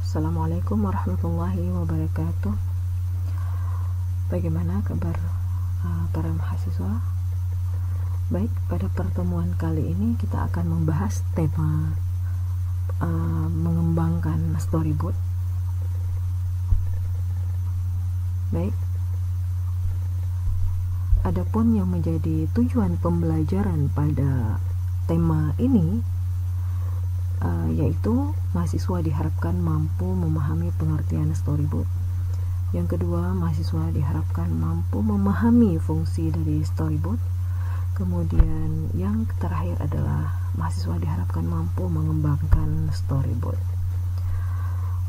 Assalamualaikum warahmatullahi wabarakatuh. Bagaimana kabar para mahasiswa? Baik, pada pertemuan kali ini kita akan membahas tema mengembangkan storyboard. Baik, adapun yang menjadi tujuan pembelajaran pada tema ini yaitu mahasiswa diharapkan mampu memahami pengertian storyboard. Yang kedua, mahasiswa diharapkan mampu memahami fungsi dari storyboard. Kemudian yang terakhir adalah mahasiswa diharapkan mampu mengembangkan storyboard.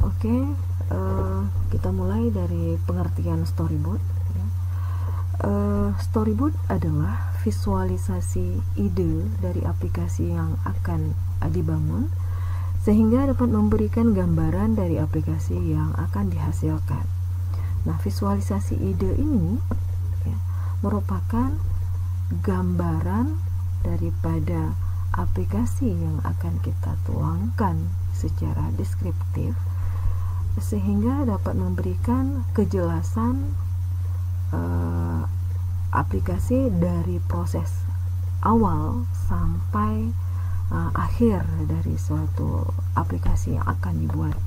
Oke, kita mulai dari pengertian storyboard. Storyboard adalah visualisasi ide dari aplikasi yang akan dibangun sehingga dapat memberikan gambaran dari aplikasi yang akan dihasilkan. Nah, visualisasi ide ini merupakan gambaran daripada aplikasi yang akan kita tuangkan secara deskriptif sehingga dapat memberikan kejelasan aplikasi dari proses awal sampai akhir dari suatu aplikasi yang akan dibuat.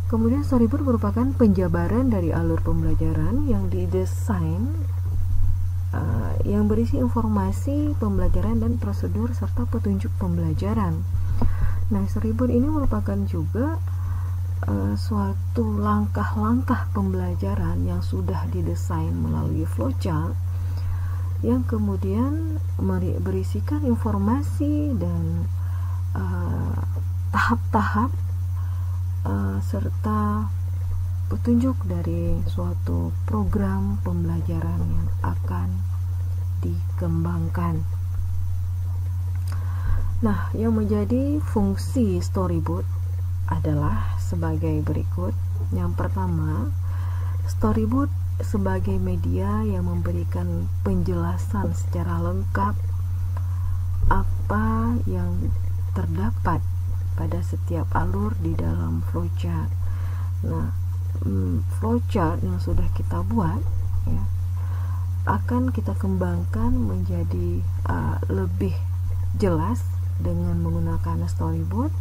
Kemudian storyboard merupakan penjabaran dari alur pembelajaran yang didesain yang berisi informasi pembelajaran dan prosedur serta petunjuk pembelajaran. Nah, storyboard ini merupakan juga suatu langkah-langkah pembelajaran yang sudah didesain melalui flowchart yang kemudian berisikan informasi dan tahap-tahap serta petunjuk dari suatu program pembelajaran yang akan dikembangkan. Nah, yang menjadi fungsi storyboard adalah sebagai berikut. Yang pertama, storyboard sebagai media yang memberikan penjelasan secara lengkap apa yang terdapat pada setiap alur di dalam flowchart. Nah, flowchart yang sudah kita buat akan kita kembangkan menjadi lebih jelas dengan menggunakan storyboard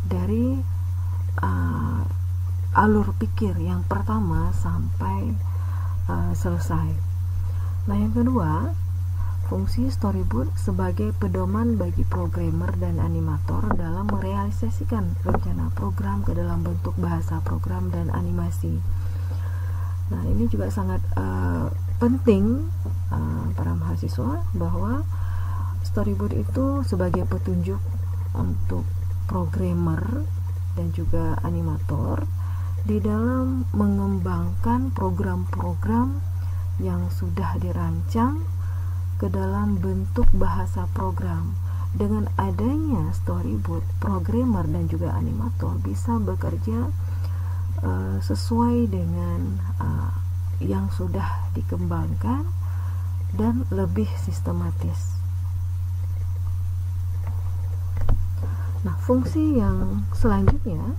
dari alur pikir yang pertama sampai selesai. Nah, yang kedua, fungsi storyboard sebagai pedoman bagi programmer dan animator dalam merealisasikan rencana program ke dalam bentuk bahasa program dan animasi. Nah, ini juga sangat penting para mahasiswa bahwa storyboard itu sebagai petunjuk untuk programmer dan juga animator di dalam mengembangkan program-program yang sudah dirancang ke dalam bentuk bahasa program. Dengan adanya storyboard, programmer dan juga animator bisa bekerja sesuai dengan yang sudah dikembangkan dan lebih sistematis. Nah, fungsi yang selanjutnya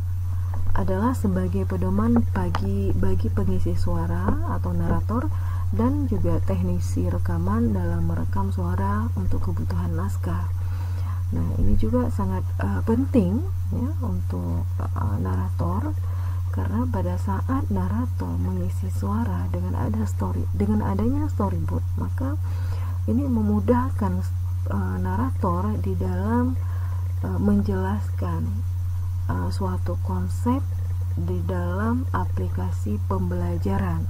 adalah sebagai pedoman bagi pengisi suara atau narator dan juga teknisi rekaman dalam merekam suara untuk kebutuhan naskah. Nah, ini juga sangat penting ya untuk narator, karena pada saat narator mengisi suara dengan adanya storyboard, maka ini memudahkan narator di dalam menjelaskan suatu konsep di dalam aplikasi pembelajaran.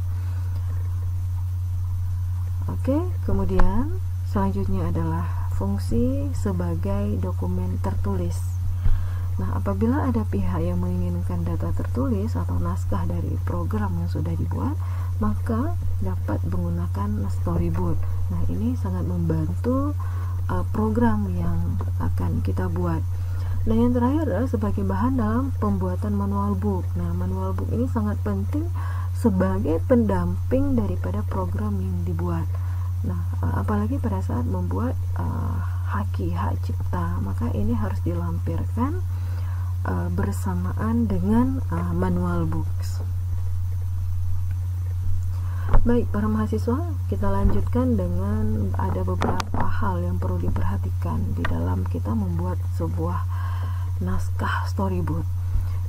Oke, kemudian selanjutnya adalah fungsi sebagai dokumen tertulis. Nah, apabila ada pihak yang menginginkan data tertulis atau naskah dari program yang sudah dibuat, maka dapat menggunakan storyboard. Nah, ini sangat membantu program yang akan kita buat. Nah, yang terakhir adalah sebagai bahan dalam pembuatan manual book. Nah, manual book ini sangat penting sebagai pendamping daripada program yang dibuat. Nah, apalagi pada saat membuat hak cipta, maka ini harus dilampirkan bersamaan dengan manual books. Baik, para mahasiswa, kita lanjutkan dengan ada beberapa hal yang perlu diperhatikan di dalam kita membuat sebuah naskah storyboard.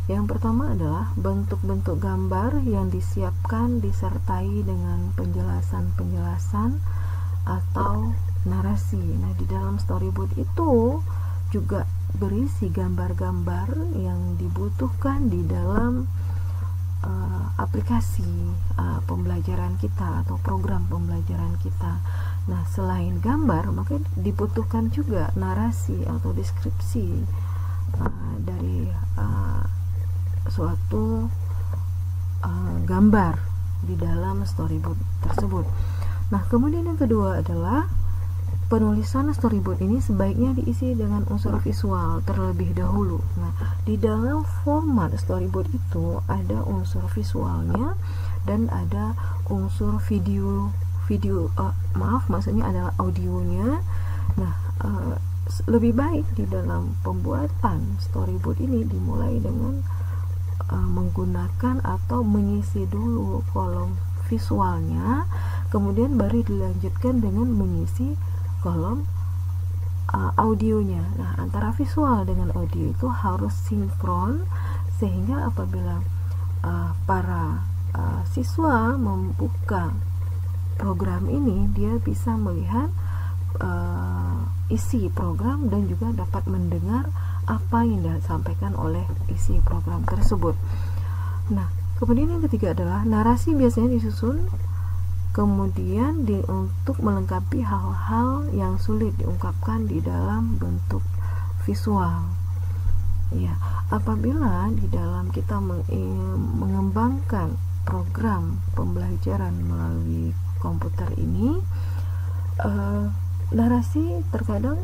Yang pertama adalah bentuk-bentuk gambar yang disiapkan disertai dengan penjelasan-penjelasan atau narasi. Nah, di dalam storyboard itu juga berisi gambar-gambar yang dibutuhkan di dalam aplikasi pembelajaran kita atau program pembelajaran kita. Nah, selain gambar, maka dibutuhkan juga narasi atau deskripsi dari suatu gambar di dalam storyboard tersebut. Nah, kemudian yang kedua adalah penulisan storyboard ini sebaiknya diisi dengan unsur visual terlebih dahulu. Nah, di dalam format storyboard itu ada unsur visualnya dan ada unsur maksudnya adalah audionya. Nah, lebih baik di dalam pembuatan storyboard ini dimulai dengan menggunakan atau mengisi dulu kolom visualnya, kemudian baru dilanjutkan dengan mengisi kolom audionya. Nah, antara visual dengan audio itu harus sinkron, sehingga apabila para siswa membuka program ini, dia bisa melihat isi program dan juga dapat mendengar apa yang disampaikan oleh isi program tersebut. Nah, kemudian yang ketiga adalah narasi biasanya disusun kemudian untuk melengkapi hal-hal yang sulit diungkapkan di dalam bentuk visual. Ya, apabila di dalam kita mengembangkan program pembelajaran melalui komputer ini, narasi terkadang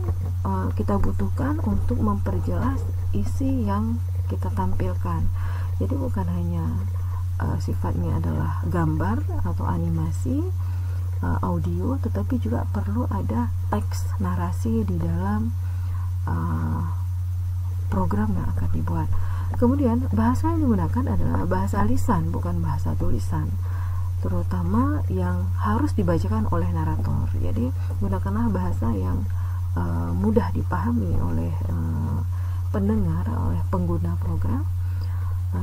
kita butuhkan untuk memperjelas isi yang kita tampilkan. Jadi bukan hanya sifatnya adalah gambar atau animasi, audio, tetapi juga perlu ada teks narasi di dalam program yang akan dibuat. Kemudian bahasa yang digunakan adalah bahasa lisan, bukan bahasa tulisan, terutama yang harus dibacakan oleh narator. Jadi gunakanlah bahasa yang mudah dipahami oleh pendengar, oleh pengguna program,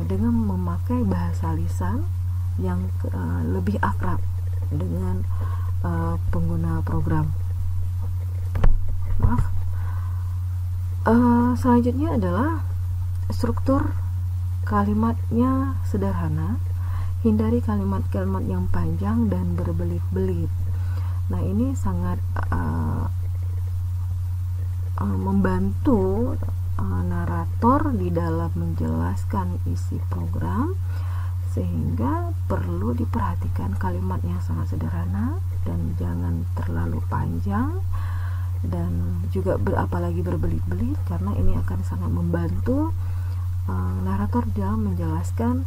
dengan memakai bahasa lisan yang lebih akrab dengan pengguna program. Selanjutnya adalah struktur kalimatnya sederhana, hindari kalimat-kalimat yang panjang dan berbelit-belit. Nah, ini sangat membantu narator di dalam menjelaskan isi program, sehingga perlu diperhatikan kalimat yang sangat sederhana dan jangan terlalu panjang, dan juga apalagi berbelit-belit, karena ini akan sangat membantu narator dalam menjelaskan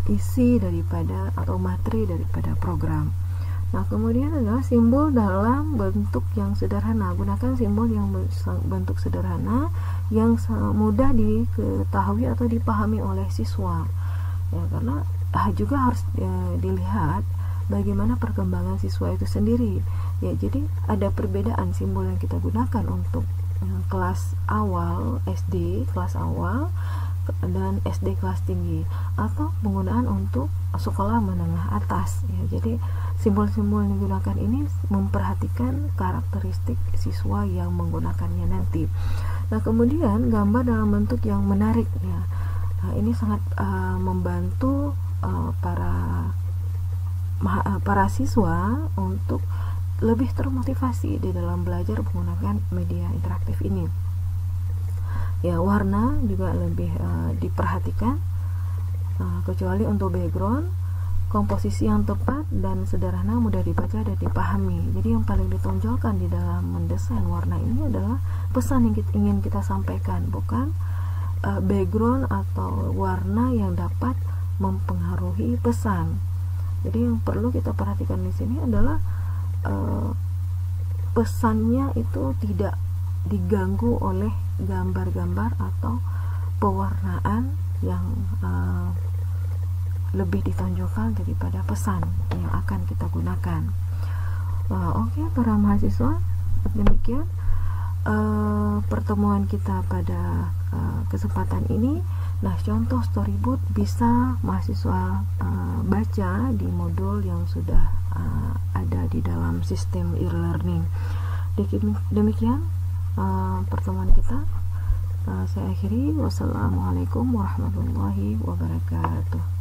isi daripada atau materi daripada program. Nah, kemudian adalah simbol dalam bentuk yang sederhana. Gunakan simbol yang bentuk sederhana yang mudah diketahui atau dipahami oleh siswa. Ya, karena juga harus dilihat bagaimana perkembangan siswa itu sendiri. Ya, jadi ada perbedaan simbol yang kita gunakan untuk kelas awal SD, kelas awal, dan SD kelas tinggi, atau penggunaan untuk sekolah menengah atas. Ya, jadi simbol-simbol yang digunakan ini memperhatikan karakteristik siswa yang menggunakannya nanti. Nah, kemudian gambar dalam bentuk yang menarik. Ya, nah, ini sangat membantu para siswa untuk lebih termotivasi di dalam belajar menggunakan media interaktif ini. Ya, warna juga lebih diperhatikan, kecuali untuk background, komposisi yang tepat dan sederhana, mudah dibaca dan dipahami. Jadi yang paling ditonjolkan di dalam mendesain warna ini adalah pesan yang ingin kita sampaikan, bukan background atau warna yang dapat mempengaruhi pesan. Jadi yang perlu kita perhatikan di sini adalah pesannya itu tidak diganggu oleh gambar-gambar atau pewarnaan yang lebih ditonjolkan daripada pesan yang akan kita gunakan. Oke, para mahasiswa, demikian pertemuan kita pada kesempatan ini. Nah, contoh storyboard bisa mahasiswa baca di modul yang sudah ada di dalam sistem e-learning. Demikian pertemuan kita. Saya akhiri. Wassalamualaikum warahmatullahi wabarakatuh.